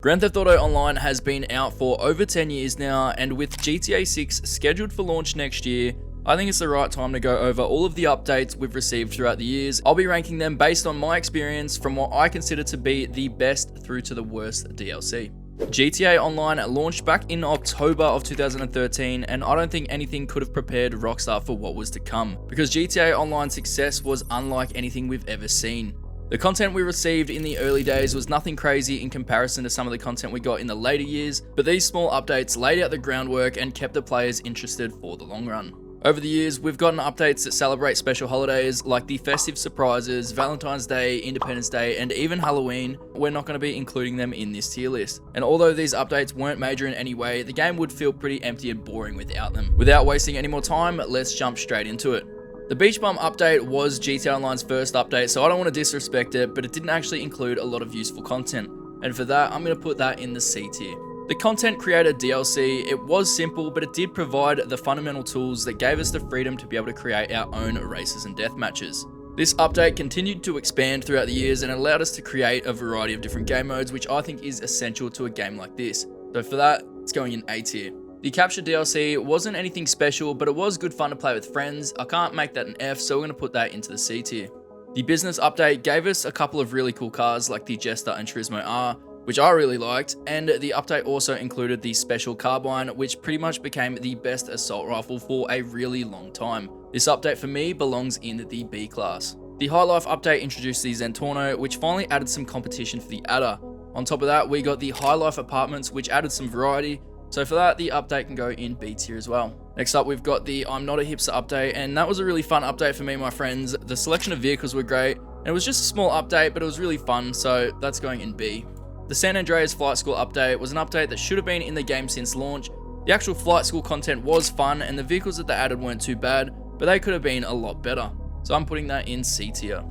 Grand Theft Auto Online has been out for over 10 years now, and with GTA 6 scheduled for launch next year, I think it's the right time to go over all of the updates we've received throughout the years. I'll be ranking them based on my experience from what I consider to be the best through to the worst DLC. GTA Online launched back in October of 2013, and I don't think anything could have prepared Rockstar for what was to come, because GTA Online's success was unlike anything we've ever seen. The content we received in the early days was nothing crazy in comparison to some of the content we got in the later years, but these small updates laid out the groundwork and kept the players interested for the long run. Over the years, we've gotten updates that celebrate special holidays like the festive surprises, Valentine's Day, Independence Day, and even Halloween. We're not going to be including them in this tier list. And although these updates weren't major in any way, the game would feel pretty empty and boring without them. Without wasting any more time, let's jump straight into it. The Beach Bum update was GTA Online's first update, so I don't want to disrespect it, but it didn't actually include a lot of useful content. And for that, I'm going to put that in the C tier. The Content Creator DLC, it was simple, but it did provide the fundamental tools that gave us the freedom to be able to create our own races and death matches. This update continued to expand throughout the years and allowed us to create a variety of different game modes, which I think is essential to a game like this. So for that, it's going in A tier. The Capture DLC wasn't anything special, but it was good fun to play with friends. I can't make that an F, so we're going to put that into the C tier. The Business update gave us a couple of really cool cars like the Jester and Turismo R, which I really liked, and the update also included the Special Carbine, which pretty much became the best assault rifle for a really long time. This update for me belongs in the B class. The High Life update introduced the Zentorno, which finally added some competition for the Adder. On top of that, we got the High Life apartments, which added some variety. So for that, the update can go in B tier as well. Next up, we've got the I'm Not a Hipster update, and that was a really fun update for me and my friends. The selection of vehicles were great, and it was just a small update, but it was really fun, so that's going in B. The San Andreas Flight School update was an update that should have been in the game since launch. The actual flight school content was fun, and the vehicles that they added weren't too bad, but they could have been a lot better. So I'm putting that in C tier.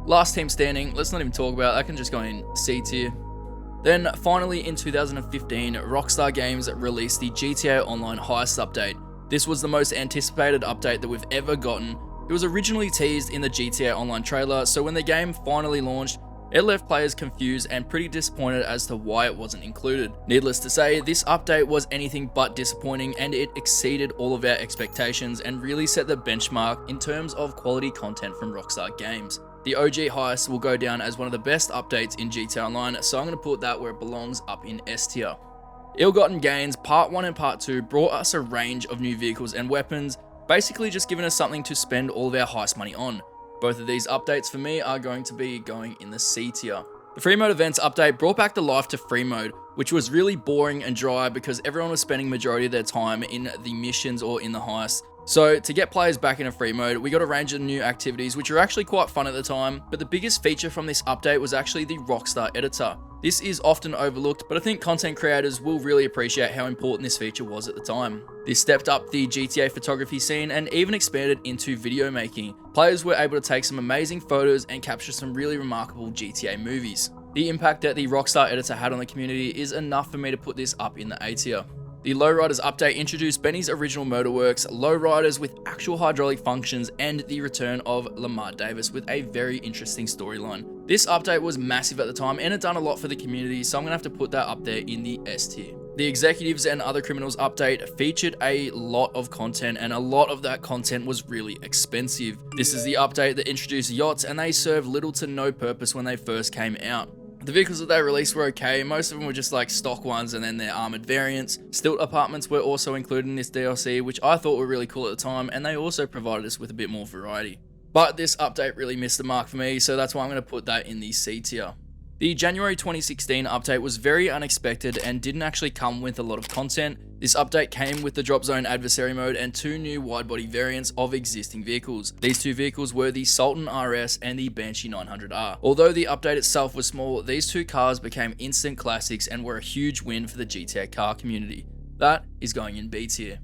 Last team standing, let's not even talk about it, that can just go in C tier. Then finally in 2015, Rockstar Games released the GTA Online Heists update. This was the most anticipated update that we've ever gotten. It was originally teased in the GTA Online trailer, so when the game finally launched, it left players confused and pretty disappointed as to why it wasn't included. Needless to say, this update was anything but disappointing, and it exceeded all of our expectations and really set the benchmark in terms of quality content from Rockstar Games. The OG Heist will go down as one of the best updates in GTA Online, so I'm going to put that where it belongs, up in S tier. Ill-Gotten Gains Part 1 and Part 2 brought us a range of new vehicles and weapons, basically just giving us something to spend all of our heist money on. Both of these updates for me are going to be going in the C tier. The Free Mode Events update brought back the life to Free Mode, which was really boring and dry because everyone was spending majority of their time in the missions or in the heist. So to get players back into free mode, we got a range of new activities which were actually quite fun at the time, but the biggest feature from this update was actually the Rockstar editor. This is often overlooked, but I think content creators will really appreciate how important this feature was at the time. This stepped up the GTA photography scene and even expanded into video making. Players were able to take some amazing photos and capture some really remarkable GTA movies. The impact that the Rockstar editor had on the community is enough for me to put this up in the A tier. The Lowriders update introduced Benny's original motorworks, lowriders with actual hydraulic functions, and the return of Lamar Davis with a very interesting storyline. This update was massive at the time and it done a lot for the community, so I'm going to have to put that up there in the S tier. The Executives and Other Criminals update featured a lot of content, and a lot of that content was really expensive. This is the update that introduced yachts, and they served little to no purpose when they first came out. The vehicles that they released were okay, most of them were just like stock ones and then their armored variants. Stilt apartments were also included in this DLC, which I thought were really cool at the time, and they also provided us with a bit more variety. But this update really missed the mark for me, so that's why I'm going to put that in the C tier. The January 2016 update was very unexpected and didn't actually come with a lot of content. This update came with the Drop Zone Adversary mode and two new wide-body variants of existing vehicles. These two vehicles were the Sultan RS and the Banshee 900R. Although the update itself was small, these two cars became instant classics and were a huge win for the GTA car community. That is going in B tier.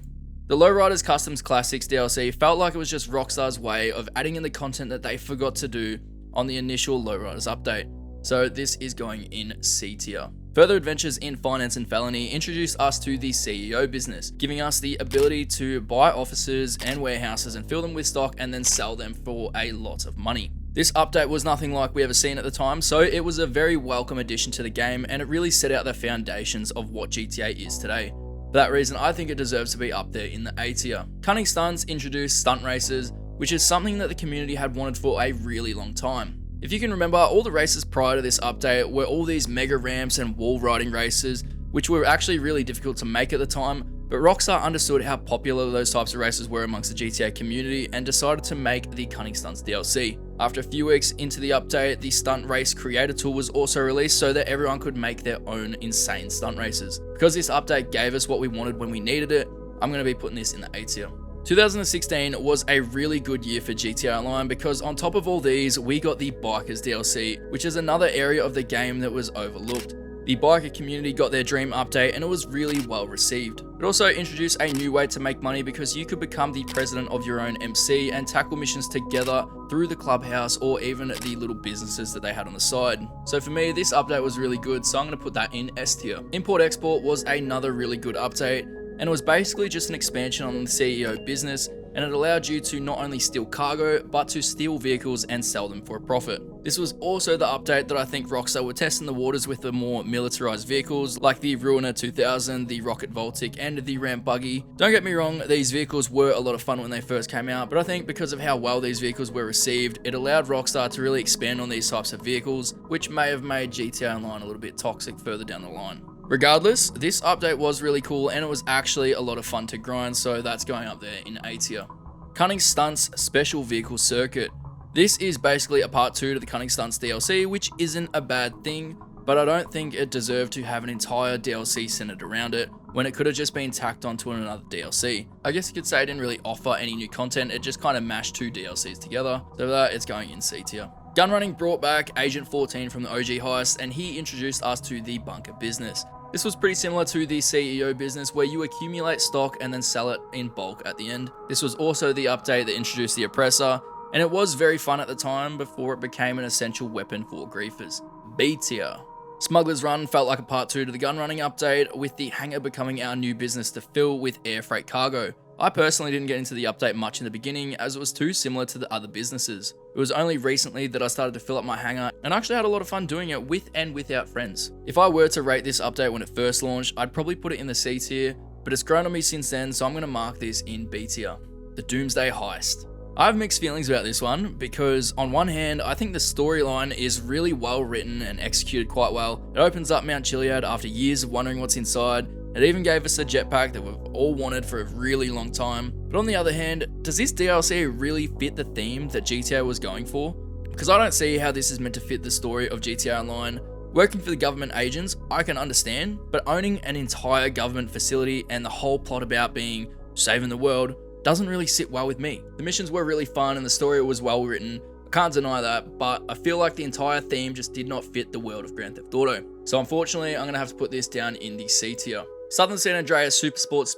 The Lowriders Customs Classics DLC felt like it was just Rockstar's way of adding in the content that they forgot to do on the initial Lowriders update. So this is going in C tier. Further Adventures in Finance and Felony introduced us to the CEO business, giving us the ability to buy offices and warehouses and fill them with stock and then sell them for a lot of money. This update was nothing like we ever seen at the time, so it was a very welcome addition to the game, and it really set out the foundations of what GTA is today. For that reason, I think it deserves to be up there in the A tier. Cunning Stunts introduced stunt races, which is something that the community had wanted for a really long time. If you can remember, all the races prior to this update were all these mega ramps and wall riding races, which were actually really difficult to make at the time, but Rockstar understood how popular those types of races were amongst the GTA community and decided to make the Cunning Stunts DLC. After a few weeks into the update, the Stunt Race Creator Tool was also released so that everyone could make their own insane stunt races. Because this update gave us what we wanted when we needed it, I'm going to be putting this in the A tier. 2016 was a really good year for GTA Online because on top of all these, we got the Bikers DLC, which is another area of the game that was overlooked. The biker community got their dream update and it was really well received. It also introduced a new way to make money because you could become the president of your own MC and tackle missions together through the clubhouse or even the little businesses that they had on the side. So for me, this update was really good, so I'm going to put that in S tier. Import Export was another really good update, and it was basically just an expansion on the CEO business, and it allowed you to not only steal cargo, but to steal vehicles and sell them for a profit. This was also the update that I think Rockstar were testing the waters with the more militarized vehicles, like the Ruiner 2000, the Rocket Voltic, and the Ramp Buggy. Don't get me wrong, these vehicles were a lot of fun when they first came out, but I think because of how well these vehicles were received, it allowed Rockstar to really expand on these types of vehicles, which may have made GTA Online a little bit toxic further down the line. Regardless, this update was really cool and it was actually a lot of fun to grind, so that's going up there in A tier. Cunning Stunts Special Vehicle Circuit. This is basically a part 2 to the Cunning Stunts DLC, which isn't a bad thing, but I don't think it deserved to have an entire DLC centered around it when it could have just been tacked onto another DLC. I guess you could say it didn't really offer any new content, it just kind of mashed 2 DLCs together, so for that it's going in C tier. Gunrunning brought back Agent 14 from the OG Heist, and he introduced us to the bunker business. This was pretty similar to the CEO business where you accumulate stock and then sell it in bulk at the end. This was also the update that introduced the oppressor, and it was very fun at the time before it became an essential weapon for griefers. B tier. Smuggler's Run felt like a part 2 to the gunrunning update, with the hangar becoming our new business to fill with air freight cargo. I personally didn't get into the update much in the beginning as it was too similar to the other businesses. It was only recently that I started to fill up my hangar and I actually had a lot of fun doing it with and without friends. If I were to rate this update when it first launched, I'd probably put it in the C tier, but it's grown on me since then, so I'm going to mark this in B tier. The Doomsday Heist. I have mixed feelings about this one because on one hand, I think the storyline is really well written and executed quite well. It opens up Mount Chiliad after years of wondering what's inside. It even gave us a jetpack that we've all wanted for a really long time. But on the other hand, does this DLC really fit the theme that GTA was going for? Because I don't see how this is meant to fit the story of GTA Online. Working for the government agents, I can understand, but owning an entire government facility and the whole plot about being saving the world doesn't really sit well with me. The missions were really fun and the story was well written. I can't deny that, but I feel like the entire theme just did not fit the world of Grand Theft Auto. So unfortunately, I'm going to have to put this down in the C tier. Southern San Andreas Super Sports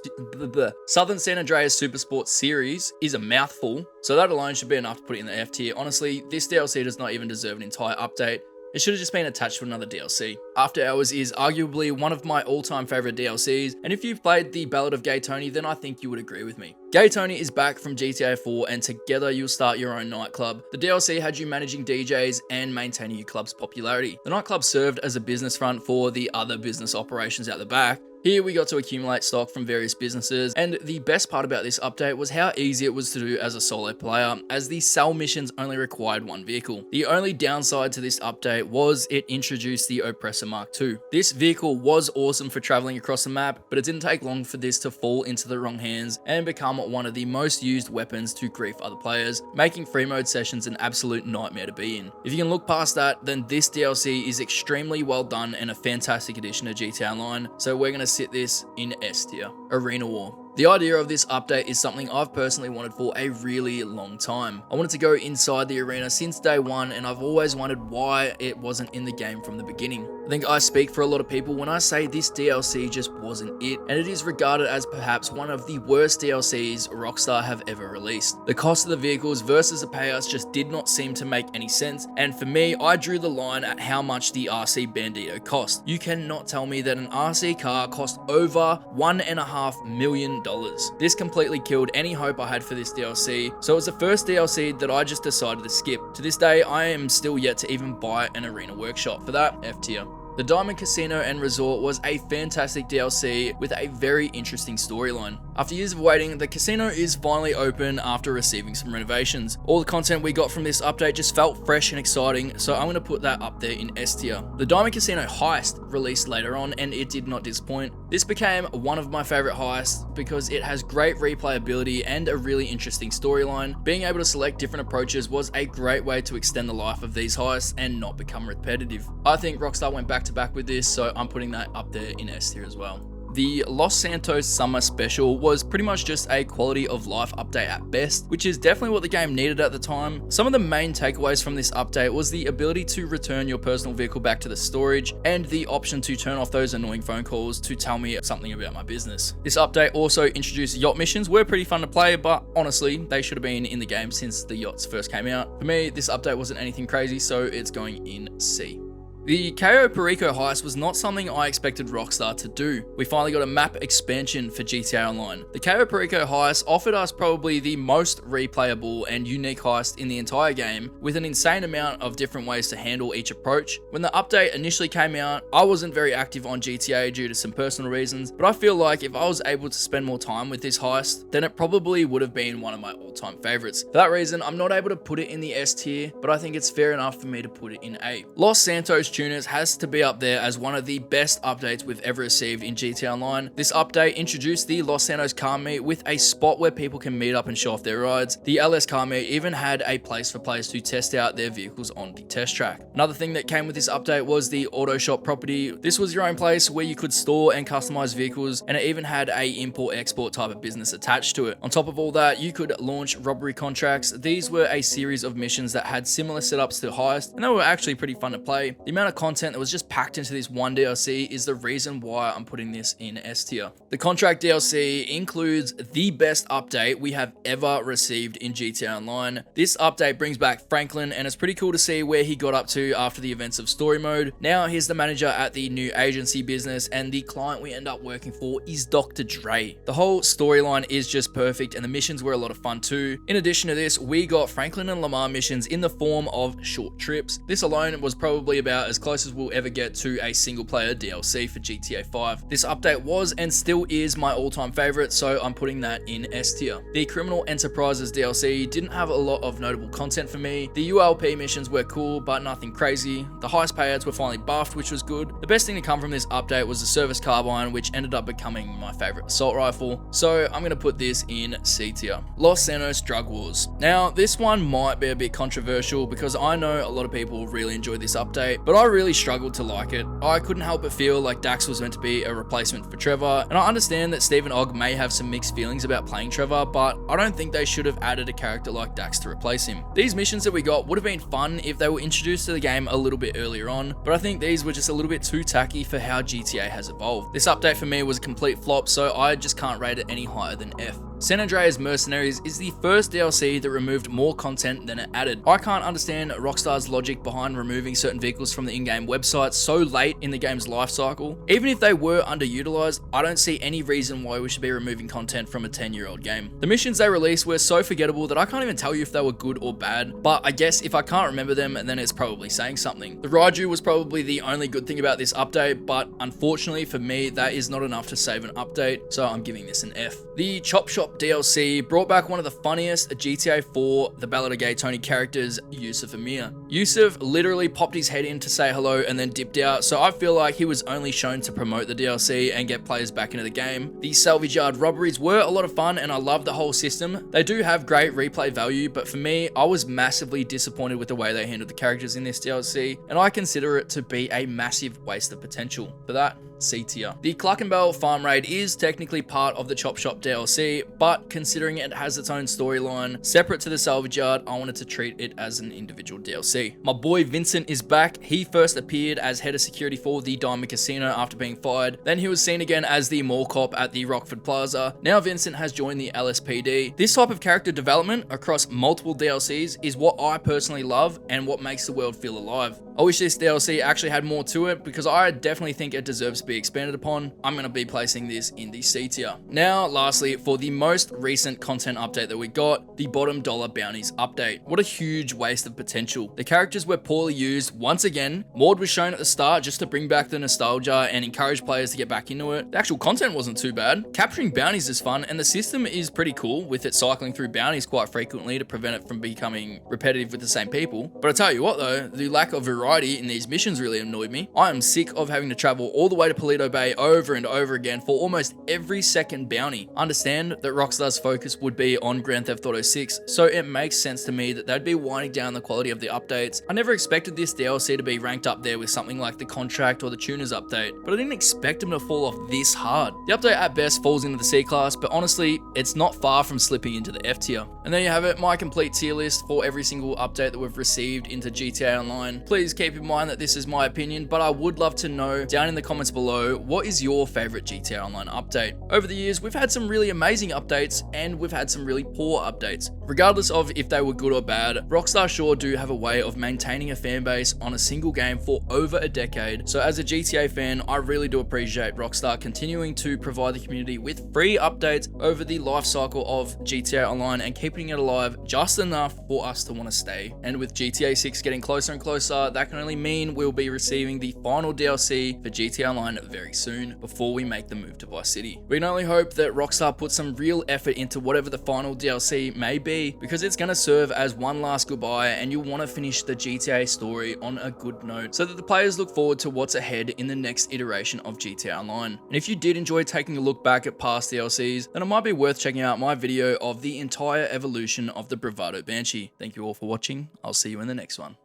series is a mouthful, so that alone should be enough to put it in the F tier. Honestly, this DLC does not even deserve an entire update. It should have just been attached to another DLC. After Hours is arguably one of my all-time favorite DLCs, and if you've played the Ballad of Gay Tony, then I think you would agree with me. Gay Tony is back from GTA 4, and together you'll start your own nightclub. The DLC had you managing DJs and maintaining your club's popularity. The nightclub served as a business front for the other business operations out the back. Here we got to accumulate stock from various businesses, and the best part about this update was how easy it was to do as a solo player, as the sell missions only required one vehicle. The only downside to this update was it introduced the Oppressor Mark II. This vehicle was awesome for traveling across the map, but it didn't take long for this to fall into the wrong hands and become one of the most used weapons to grief other players, making free mode sessions an absolute nightmare to be in. If you can look past that, then this DLC is extremely well done and a fantastic addition to GTA Online, so we're going to sit this in S tier. Arena War. The idea of this update is something I've personally wanted for a really long time. I wanted to go inside the arena since day one, and I've always wondered why it wasn't in the game from the beginning. I think I speak for a lot of people when I say this DLC just wasn't it, and it is regarded as perhaps one of the worst DLCs Rockstar have ever released. The cost of the vehicles versus the payouts just did not seem to make any sense, and for me, I drew the line at how much the RC Bandito cost. You cannot tell me that an RC car cost over $1.5 million $10. This completely killed any hope I had for this DLC, so it was the first DLC that I just decided to skip. To this day, I am still yet to even buy an arena workshop. For that, F tier. The Diamond Casino and Resort was a fantastic DLC with a very interesting storyline. After years of waiting, the casino is finally open after receiving some renovations. All the content we got from this update just felt fresh and exciting, so I'm going to put that up there in S tier. The Diamond Casino Heist released later on, and it did not disappoint. This became one of my favorite heists because it has great replayability and a really interesting storyline. Being able to select different approaches was a great way to extend the life of these heists and not become repetitive. I think Rockstar went back to back with this, so I'm putting that up there in S tier as well. The Los Santos Summer Special was pretty much just a quality of life update at best, which is definitely what the game needed at the time. Some of the main takeaways from this update was the ability to return your personal vehicle back to the storage and the option to turn off those annoying phone calls to tell me something about my business. This update also introduced yacht missions. Were pretty fun to play, but honestly, they should have been in the game since the yachts first came out. For me, this update wasn't anything crazy, so it's going in C. The Cayo Perico heist was not something I expected Rockstar to do. We finally got a map expansion for GTA Online. The Cayo Perico heist offered us probably the most replayable and unique heist in the entire game, with an insane amount of different ways to handle each approach. When the update initially came out, I wasn't very active on GTA due to some personal reasons, but I feel like if I was able to spend more time with this heist, then it probably would have been one of my all-time favorites. For that reason, I'm not able to put it in the S tier, but I think it's fair enough for me to put it in A. Los Santos Tuners has to be up there as one of the best updates we've ever received in GTA Online. This update introduced the Los Santos car meet with a spot where people can meet up and show off their rides. The LS car meet even had a place for players to test out their vehicles on the test track. Another thing that came with this update was the auto shop property. This was your own place where you could store and customize vehicles, and it even had a import-export type of business attached to it. On top of all that, you could launch robbery contracts. These were a series of missions that had similar setups to Heist, and they were actually pretty fun to play. The amount of content that was just packed into this one DLC is the reason why I'm putting this in S tier. The contract DLC includes the best update we have ever received in GTA Online. This update brings back Franklin, and it's pretty cool to see where he got up to after the events of story mode. Now he's the manager at the new agency business, and the client we end up working for is Dr. Dre. The whole storyline is just perfect, and the missions were a lot of fun too. In addition to this, we got Franklin and Lamar missions in the form of short trips. This alone was probably about as close as we'll ever get to a single player DLC for GTA 5. This update was and still is my all-time favorite, so I'm putting that in S tier. The Criminal Enterprises DLC didn't have a lot of notable content for me. The ULP missions were cool, but nothing crazy. The heist payouts were finally buffed, which was good. The best thing to come from this update was the service carbine, which ended up becoming my favorite assault rifle, so I'm going to put this in C tier. Los Santos Drug Wars. Now, this one might be a bit controversial because I know a lot of people really enjoyed this update, but I really struggled to like it. I couldn't help but feel like Dax was meant to be a replacement for Trevor, and I understand that Stephen Ogg may have some mixed feelings about playing Trevor, but I don't think they should have added a character like Dax to replace him. These missions that we got would have been fun if they were introduced to the game a little bit earlier on, but I think these were just a little bit too tacky for how GTA has evolved. This update for me was a complete flop, so I just can't rate it any higher than F. San Andreas Mercenaries is the first DLC that removed more content than it added. I can't understand Rockstar's logic behind removing certain vehicles from the in-game website so late in the game's life cycle. Even if they were underutilized, I don't see any reason why we should be removing content from a 10-year-old game. The missions they released were so forgettable that I can't even tell you if they were good or bad, but I guess if I can't remember them, then it's probably saying something. The Raiju was probably the only good thing about this update, but unfortunately for me, that is not enough to save an update, so I'm giving this an F. The Chop Shop DLC brought back one of the funniest GTA 4 The Ballad of Gay Tony characters, Yusuf Amir. Yusuf literally popped his head in to say hello and then dipped out, so I feel like he was only shown to promote the DLC and get players back into the game. The salvage yard robberies were a lot of fun, and I love the whole system. They do have great replay value, but for me, I was massively disappointed with the way they handled the characters in this DLC, and I consider it to be a massive waste of potential. For that, C tier. The Cluckenbell Farm Raid is technically part of the Chop Shop DLC, but considering it has its own storyline separate to the salvage yard, I wanted to treat it as an individual DLC. DLC. My boy Vincent is back. He first appeared as head of security for the Diamond Casino after being fired. Then he was seen again as the mall cop at the Rockford Plaza. Now Vincent has joined the LSPD. This type of character development across multiple DLCs is what I personally love and what makes the world feel alive. I wish this DLC actually had more to it because I definitely think it deserves to be expanded upon. I'm going to be placing this in the C tier. Now, lastly, for the most recent content update that we got, the bottom dollar bounties update. What a huge waste of potential. The characters were poorly used once again. Maud was shown at the start just to bring back the nostalgia and encourage players to get back into it. The actual content wasn't too bad. Capturing bounties is fun and the system is pretty cool with it cycling through bounties quite frequently to prevent it from becoming repetitive with the same people. But I tell you what though, the lack of variety in these missions really annoyed me. I am sick of having to travel all the way to Paleto Bay over and over again for almost every second bounty. I understand that Rockstar's focus would be on Grand Theft Auto 6, so it makes sense to me that they'd be winding down the quality of the updates. I never expected this DLC to be ranked up there with something like the Contract or the Tuners update, but I didn't expect them to fall off this hard. The update at best falls into the C class, but honestly, it's not far from slipping into the F tier. And there you have it, my complete tier list for every single update that we've received into GTA Online. Please keep in mind that this is my opinion, but I would love to know down in the comments below, what is your favorite GTA Online update? Over the years, we've had some really amazing updates and we've had some really poor updates. Regardless of if they were good or bad, Rockstar sure do have a way of maintaining a fan base on a single game for over a decade. So as a GTA fan, I really do appreciate Rockstar continuing to provide the community with free updates over the life cycle of GTA Online and keeping it alive just enough for us to want to stay. And with GTA 6 getting closer and closer, that can only mean we'll be receiving the final DLC for GTA Online very soon before we make the move to Vice City. We can only hope that Rockstar puts some real effort into whatever the final DLC may be, because it's going to serve as one last goodbye and you want to finish the GTA story on a good note so that the players look forward to what's ahead in the next iteration of GTA Online. And if you did enjoy taking a look back at past DLCs, then it might be worth checking out my video of the entire evolution of the Bravado Banshee. Thank you all for watching. I'll see you in the next one.